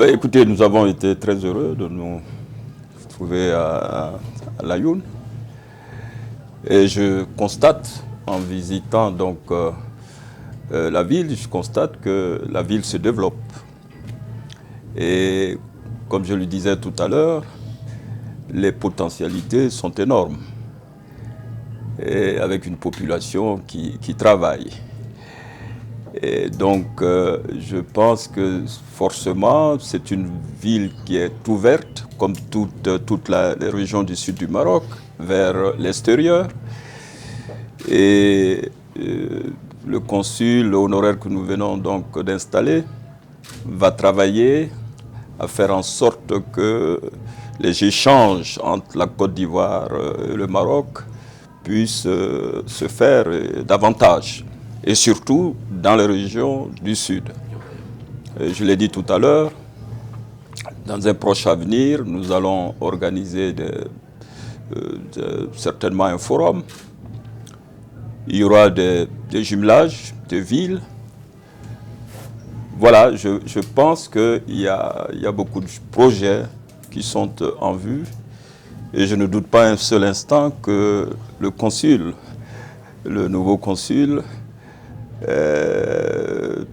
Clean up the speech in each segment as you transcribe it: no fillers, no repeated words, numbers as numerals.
Écoutez, nous avons été très heureux de nous trouver à Laayoune. Et je constate, en visitant donc la ville, je constate que la ville se développe. Et comme je le disais tout à l'heure, les potentialités sont énormes. Et avec une population qui travaille. Et donc, je pense que forcément, c'est une ville qui est ouverte, comme toute les régions du sud du Maroc, vers l'extérieur. Et le consul honoraire que nous venons donc d'installer va travailler à faire en sorte que les échanges entre la Côte d'Ivoire et le Maroc puissent se faire davantage. Et surtout dans les régions du Sud. Et je l'ai dit tout à l'heure, dans un proche avenir, nous allons organiser certainement un forum. Il y aura des jumelages de villes. Voilà, je pense qu'il y a beaucoup de projets qui sont en vue. Et je ne doute pas un seul instant que le consul, le nouveau consul,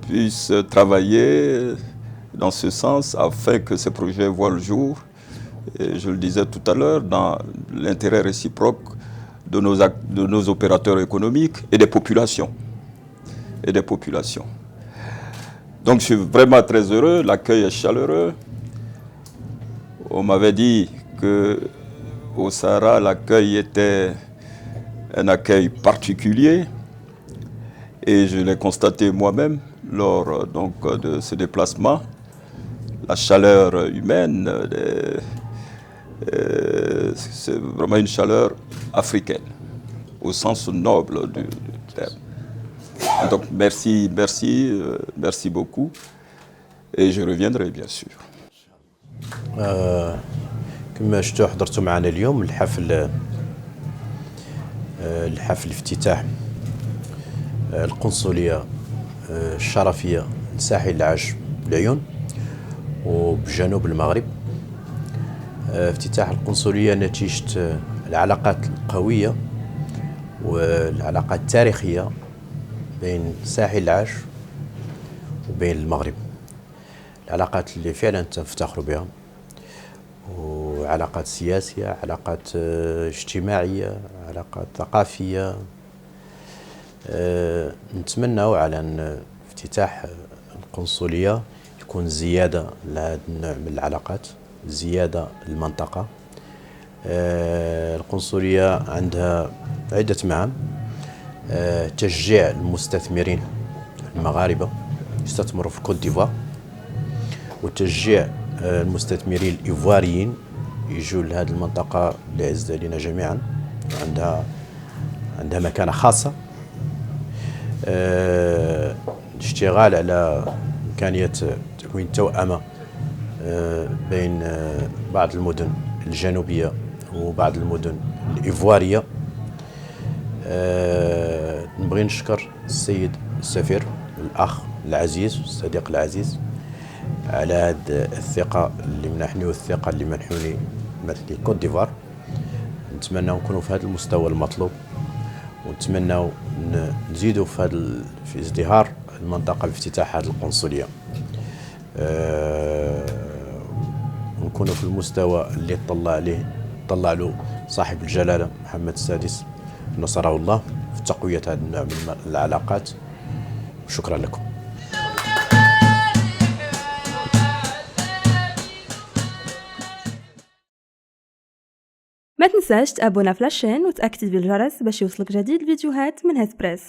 puisse travailler dans ce sens afin que ces projets voient le jour. Et je le disais tout à l'heure, dans l'intérêt réciproque de nos opérateurs économiques et des populations. Donc je suis vraiment très heureux, l'accueil est chaleureux. On m'avait dit qu'au Sahara, l'accueil était un accueil particulier. Et je l'ai constaté moi-même lors de ce déplacement. La chaleur humaine, c'est vraiment une chaleur africaine, au sens noble du terme. Donc merci beaucoup. Et je reviendrai bien sûr. كما شفتوا حضرتوا معنا اليوم الحفل افتتاح القنصلية الشرفية لساحل العاج بالعيون وبجنوب المغرب. افتتاح القنصلية نتيجة العلاقات القوية والعلاقات التاريخية بين ساحل العاج وبين المغرب. العلاقات اللي فعلا تفتخر بها، وعلاقات سياسية، علاقات اجتماعية، علاقات ثقافية. نتمنى على أن افتتاح القنصلية يكون زيادة لهذا النوع من العلاقات، زيادة للمنطقة. القنصلية عندها عدة مهام: تشجيع المستثمرين المغاربة يستثمروا في كوت ديفوار، وتشجيع المستثمرين الإيفواريين يجوا لهذه المنطقة اللي عزيزة لنا جميعا، عندها مكانة خاصة. الاشتغال على إمكانية تكوين توأمة بين بعض المدن الجنوبية وبعض المدن الإيفوارية. نبغي نشكر السيد السفير، الأخ العزيز والصديق العزيز، على هذه الثقة اللي منحني والثقة اللي منحوني مثل كوت ديفوار. نتمنى نكونوا في هذا المستوى المطلوب، ونتمنى نزيدوا في ازدهار المنطقة بافتتاح هذه القنصلية، ونكونوا في المستوى اللي طلع له صاحب الجلالة محمد السادس نصره الله في تقوية هذا النوع من العلاقات. شكرا لكم. ما تنساش تابونا في لاشين وتأكد بالجرس باش يوصلك جديد الفيديوهات من هسبريس.